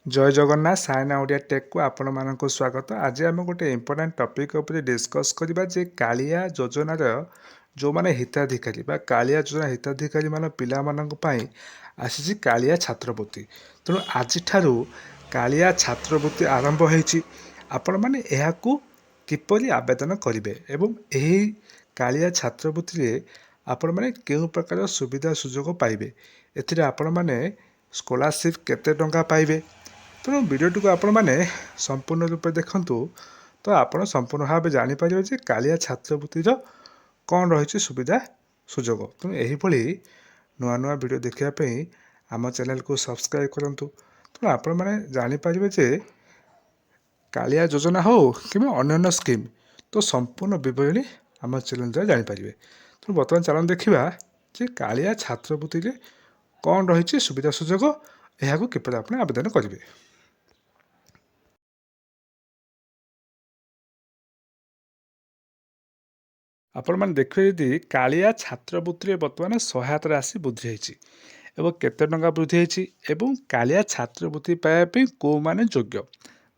जय जगन्नाथ साइना ओडिया टेक को आपण मानक स्वागत। आज आम गोटे इंपोर्टाट टॉपिक उपर डिस्कस करबा जे कालिया योजनार जो माने हिताधिकारी बा कालिया योजना हिताधिकारी मान पिला मानक पई आसी कालिया छात्रवृत्ति। तेणु आज ठारू कालिया छात्रवृत्ति आरंभ होईची। आपण माने एहाकू किपरि आवेदन करिवे एवं एही कालिया छात्रवृत्ति रे आपण माने केउ प्रकार सुविधा सुजोग पाइबे, एथिरे आपण माने स्कॉलरशिप केते टंका पाइबे। तेणु भिडियोटी को आपण मैंने संपूर्ण रूपे देखूँ तो आप संपूर्ण भाव जापर जे कालिया छात्रवृत्तिर कौन रही सुविधा सुजोग। तेणु यही नुआ नुआ भिड देखापी आम चैनल को सब्सक्राइब करूँ। तेणु आपण मैंने जापर जे कालिया योजना हो कि अन्य स्कीम तो संपूर्ण विवरणी आम चैनल द्वारा जापर। तेणु बर्तमान चलन देखा जे कालिया छात्रवृत्ति कौन रही सुविधा सुजोग यह किपर आप आवेदन करेंगे। आपण मैंने देखिए यदि कालिया छात्रवृत्ति बर्तमान सहायता राशि वृद्धि होती एवं केते टंका वृद्धि होती एवं कालिया छात्रवृत्ति पाइबा को माने योग्य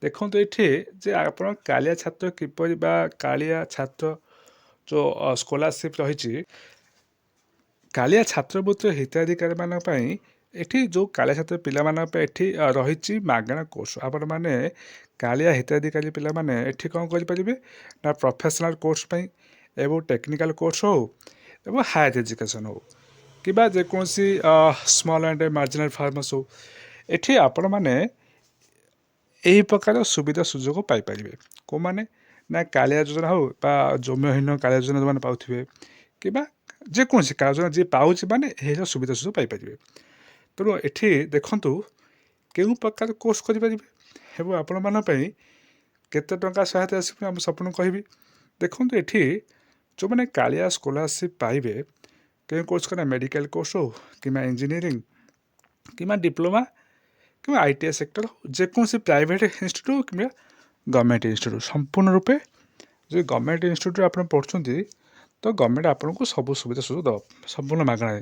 देखो ये जे आप कालिया छात्र किपर बा कालिया छात्र जो स्कॉलरशिप रही कालिया छात्रवृत्ति हिताधिकारी मान एठी जो कालिया छात्र पिला एठी रही मागणा कोर्स। आपण मैंने कालिया हिताधिकारी पिला माने एठी कौन करें ना प्रोफेशनल कोर्स पई एवं टेक्निकल कोर्स हो एवं हायर एजुकेशन हो कि जेकोसी स्मॉल एंड मार्जिनल फार्मर्स हो एठी आपण माने यही प्रकार सुविधा सुजोग पाइपर को माने ना कालिया योजना हो बा जमीहीन कालिया योजना जो मैंने पाथे कि जेकोसी कालिया योजना जी पाँच माने यही सुविधा सुजोग पाइपर। तेणु ये देखूँ केउ प्रकार कोर्स करें एवं आपण मान केते टंका सहायता आम सपन कहि देखूँ ये जो मैंने कालिया स्कॉलरशिप पाइबे कहीं कोर्स करना मेडिकल कोर्स हो कि इंजीनियरिंग कि डिप्लोमा कि आईटीआई सेक्टर जेकोसी प्राइवेट इंस्टीट्यूट कि गवर्नमेंट इंस्टीट्यूट संपूर्ण रूपे जो गवर्नमेंट इंस्टीट्यूट आप पढ़ुं तो गवर्नमेंट आपको सब सुविधा सुजोग दब संपूर्ण मागଣା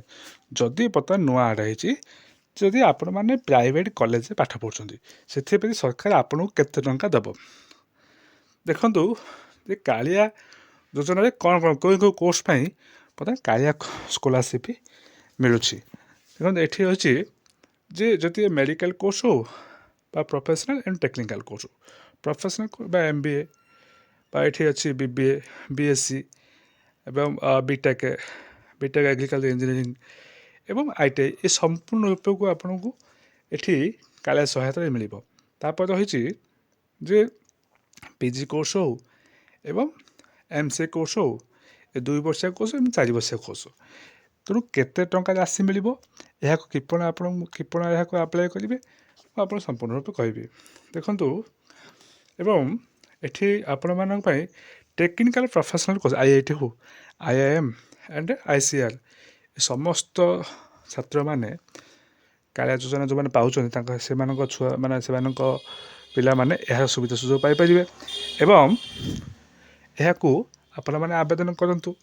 जदि बर्तमान नुआ आड होती जदि आपण मैंने प्राइवेट कॉलेज पाठ पढ़ुं से सरकार आपको केते टंका दब देखु जे कालिया योजना कौन कौन कौ कोर्स बर्तमान कालिया स्कॉलरशिप मिलूँ देखो ये अच्छी जे जदि मेडिकल कोर्स हो बा प्रोफेशनल एंड टेक्निकल कोर्स हो प्रोफेशनल बा एमबीए बा ये अच्छी बीबीए बीएससी एवं बीटेक बीटेक एग्रिकल्चर इंजीनियरिंग एवं आईटीआई ये संपूर्ण रूप को आपन को ये कालिया सहायता मिल रही जे पीजी कोर्स हो एवं एमसीए कोर्स हो ए 2 वर्षिया कोर्स एवं 4 वर्षिया कोर्स तेणु केते टंका राशि मिल किपण आप किपण यहाँ आप्लाय करेंगे आप संपूर्ण रूप कहि देखु एवं एठी आपण मान टेक्निकल प्रोफेशनल कोर्स आईआईटी हो आईआईएम एंड आईसीआर समस्त छात्र माने कालिया योजना जो मैंने पाँच से छुआ मैंने से पिला माने यह सुविधा सुजोग पाइपर एवं यह आपण मैंने आवेदन करूँ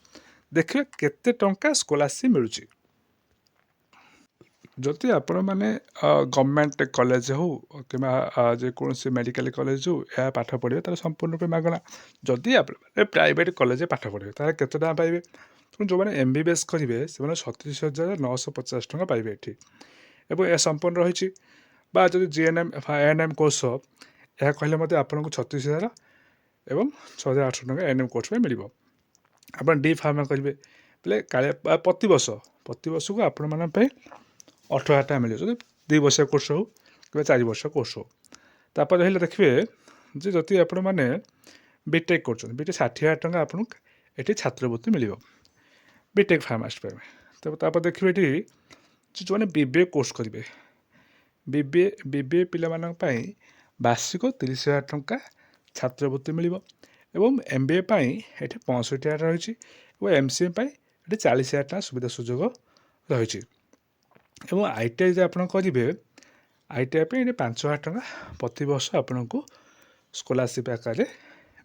देखिए केते टंका स्कॉलरशिप मिलूँ जदि आपण मैंने गवर्नमेंट कॉलेज हो कि जेकोसी मेडिकल कॉलेज हो यह पाठ पढ़े तार संपूर्ण रूप मागଣା जदि आप प्राइवेट कॉलेज पाठ पढ़े तार केते टका पाइबे तेणु जो मैंने एमबीबीएस करेंगे से 37,950 टका पाइबे एठी एवं यह संपूर्ण रही जब जीएनएम एएनएम कोर्स यह कहले मत आपको 36,000 एवं 6,800 टका एएनएम कोर्स में मिल आप डी फार्मा करेंगे बोले कालिया प्रति वर्ष को आपण मान 18,000 टका मिले जो 2 वर्षिया कोर्स हो कि 4 वर्ष कोर्स हो तापर रही देखिए जे जदि आपण मैंने बीटेक कर बीटेक 60,000 टका आपको ये छात्रवृत्ति मिल बीटेक फार्मास्ट तब देखिए ये जो मैंने बीबीए कोर्स करेंगे बीबीए पिला वार्षिक 30,000 टका छात्रवृत्ति मिल एवं एमबीए ये 65,000 रही और एमसीए ये 40,000 टका सुविधा सुजोग रही एवं आईटीआई जो आप करेंगे आईटीआई ये 5,000 टका प्रति वर्ष आपन को स्कॉलरशिप आकार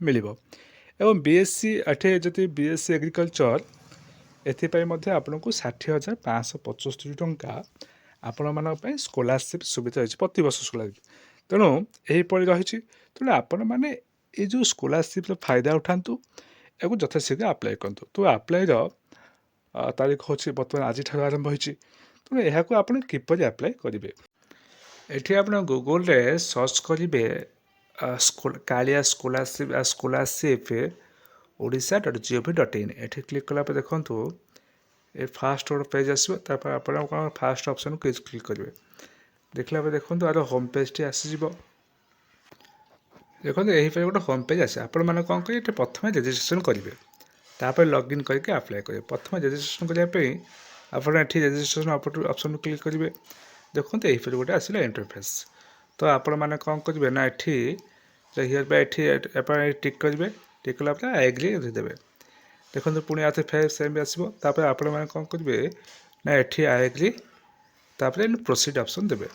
मिल एवं बीएससी ये जब बीएससी एग्रिकल्चर एपाई आपन को 60,575 टका आपण मान स्कॉलरशिप सुविधा रही प्रति वर्ष स्कॉलरशिप ତେଣୁ ଏହିପରି ରହିଛି। ତେଣୁ ଆପଣମାନେ ଏଇ ଯେଉଁ ସ୍କଲାରସିପ୍ର ଫାଇଦା ଉଠାନ୍ତୁ ଏବଂ ଯଥାଶୀଘ୍ର ଆପ୍ଲାଏ କରନ୍ତୁ। ତ ଆପ୍ଲାଏର ତାରିଖ ହେଉଛି ବର୍ତ୍ତମାନ ଆଜିଠାରୁ ଆରମ୍ଭ ହୋଇଛି। ତେଣୁ ଏହାକୁ ଆପଣ କିପରି ଆପ୍ଲାଏ କରିବେ? ଏଠି ଆପଣ ଗୁଗୁଲରେ ସର୍ଚ୍ଚ କରିବେ କାଳିଆ ସ୍କଲାରସିପ୍ ଓଡ଼ିଶା.gov.in। ଏଠି କ୍ଲିକ୍ କଲା ପରେ ଦେଖନ୍ତୁ ଏ ଫାଷ୍ଟ ଗୋଟେ ପେଜ୍ ଆସିବ। ତାପରେ ଆପଣ କ'ଣ ଫାଷ୍ଟ ଅପସନ୍ କ୍ଲିକ୍ କରିବେ। ଦେଖିଲା ପରେ ଦେଖନ୍ତୁ ଆର ହୋମ୍ ପେଜ୍ଟି ଆସିଯିବ। ଦେଖନ୍ତୁ ଏହିପରି ଗୋଟେ ହୋମ୍ ପେଜ୍ ଆସେ। ଆପଣମାନେ କ'ଣ କରିବେ, ଏଠି ପ୍ରଥମେ ରେଜିଷ୍ଟ୍ରେସନ୍ କରିବେ, ତାପରେ ଲଗ୍ଇନ୍ କରିକି ଆପ୍ଲାଏ କରିବେ। ପ୍ରଥମେ ରେଜିଷ୍ଟ୍ରେସନ୍ କରିବା ପାଇଁ ଆପଣ ଏଠି ରେଜିଷ୍ଟ୍ରେସନ୍ ଅପସନ୍ କ୍ଲିକ୍ କରିବେ। ଦେଖନ୍ତୁ ଏହିପରି ଗୋଟେ ଆସିଲା ଇଣ୍ଟରଫେସ୍। ତ ଆପଣମାନେ କ'ଣ କରିବେ ନା ଏଠି ଏଠି ଆପଣ ଟିକ୍ କରିବେ। ଟିକ୍ କଲା ପରେ ଆଇ ଏଗ୍ରି ଦେବେ। ଦେଖନ୍ତୁ ପୁଣି ଆଉଥରେ ଫେର୍ ସେମ୍ ଆସିବ। ତାପରେ ଆପଣମାନେ କ'ଣ କରିବେ ନା ଏଠି ଆଇ ଏଗ୍ରି, ତାପରେ ପ୍ରୋସିଡ୍ ଅପସନ୍ ଦେବେ।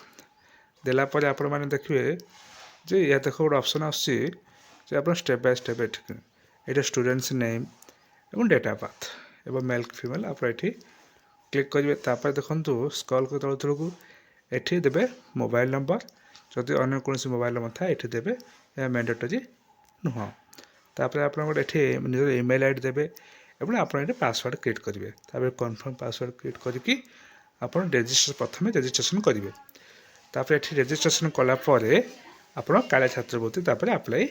ଦେଲା ପରେ ଆପଣମାନେ ଦେଖିବେ ଯେ ଏହା ଦେଖ ଗୋଟେ ଅପସନ୍ ଆସୁଛି ଯେ ଆପଣ ଷ୍ଟେପ୍ ବାଇ ଷ୍ଟେପ୍ ଏଠି ଷ୍ଟୁଡେଣ୍ଟସ୍ ନେମ୍ ଏବଂ ଡେଟ୍ ଅଫ୍ ବାର୍ଥ ଏବଂ ମେଲ୍ ଫିମେଲ୍ ଆପଣ ଏଠି କ୍ଲିକ୍ କରିବେ। ତାପରେ ଦେଖନ୍ତୁ ସ୍କ୍ରଲ୍ କରି ତଳକୁ ଏଠି ଦେବେ ମୋବାଇଲ୍ ନମ୍ବର। ଯଦି ଅନ୍ୟ କୌଣସି ମୋବାଇଲ୍ ନମ୍ବର ଥାଏ ଏଠି ଦେବେ, ଏହା ମ୍ୟାଣ୍ଡେଟୋରି ନୁହଁ। ତାପରେ ଆପଣ ଗୋଟେ ଏଠି ନିଜର ଇମେଲ୍ ଆଇ ଡ଼ି ଦେବେ ଏବଂ ଆପଣ ଏଠି ପାସୱାର୍ଡ଼ କ୍ରିଏଟ୍ କରିବେ। ତାପରେ କନଫର୍ମ ପାସୱାର୍ଡ଼ କ୍ରିଏଟ୍ କରିକି ଆପଣ ପ୍ରଥମେ ରେଜିଷ୍ଟ୍ରେସନ୍ କରିବେ। ତାପରେ ଏଠି ରେଜିଷ୍ଟ୍ରେସନ୍ କଲା ପରେ ଆପଣ କାଳିଆ ଛାତ୍ରବୃତ୍ତି ତାପରେ ଆପ୍ଲାଏ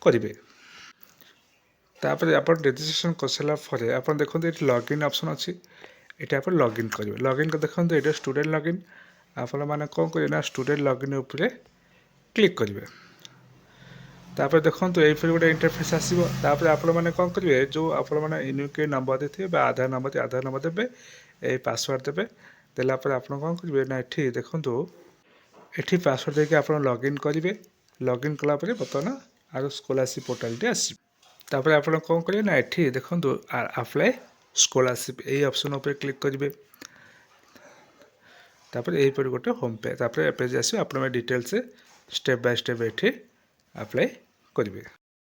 କରିବେ। ତାପରେ ଆପଣ ରେଜିଷ୍ଟ୍ରେସନ୍ କରିସାରିଲା ପରେ ଆପଣ ଦେଖନ୍ତୁ ଏଠି ଲଗ୍ଇନ୍ ଅପସନ୍ ଅଛି। ଏଠି ଆପଣ ଲଗ୍ଇନ୍ କରିବେ। ଲଗ୍ଇନ୍ ଦେଖନ୍ତୁ ଏଠି ଷ୍ଟୁଡେଣ୍ଟ ଲଗ୍ଇନ୍। ଆପଣମାନେ କ'ଣ କରିବେ ନା ଷ୍ଟୁଡେଣ୍ଟ ଲଗ୍ଇନ୍ ଉପରେ କ୍ଲିକ୍ କରିବେ। ତାପରେ ଦେଖନ୍ତୁ ଏଇପରି ଗୋଟେ ଇଣ୍ଟରଫେସ୍ ଆସିବ। ତାପରେ ଆପଣମାନେ କ'ଣ କରିବେ, ଯେଉଁ ଆପଣମାନେ ୟୁନିକ୍ ନମ୍ବର ଦେଇଥିବେ ବା ଆଧାର ନମ୍ବର ଦେବେ, ଏଇ ପାସୱାର୍ଡ଼ ଦେବେ। ଦେଲା ପରେ ଆପଣ କ'ଣ କରିବେ ନା ଏଠି ଦେଖନ୍ତୁ ଏଠି ପାସୱାର୍ଡ଼ ଦେଇକି ଆପଣ ଲଗ୍ଇନ୍ କରିବେ। ଲଗ୍ଇନ୍ କଲା ପରେ ବର୍ତ୍ତମାନ ଆର ସ୍କଲାରସିପ୍ ପୋର୍ଟାଲଟି ଆସିବ। ତାପରେ ଆପଣ କ'ଣ କରିବେ ନା ଏଠି ଦେଖନ୍ତୁ ଆପ୍ଲାଏ ସ୍କଲାରସିପ୍ ଏଇ ଅପସନ୍ ଉପରେ କ୍ଲିକ୍ କରିବେ। ତାପରେ ଏହିପରି ଗୋଟେ ହୋମ୍ ପେଜ୍ ତାପରେ ପେଜ୍ ଆସିବ। ଆପଣ ଡିଟେଲ୍ସ ଷ୍ଟେପ୍ ବାଇ ଷ୍ଟେପ୍ ଏଠି ଆପ୍ଲାଏ କରିବେ।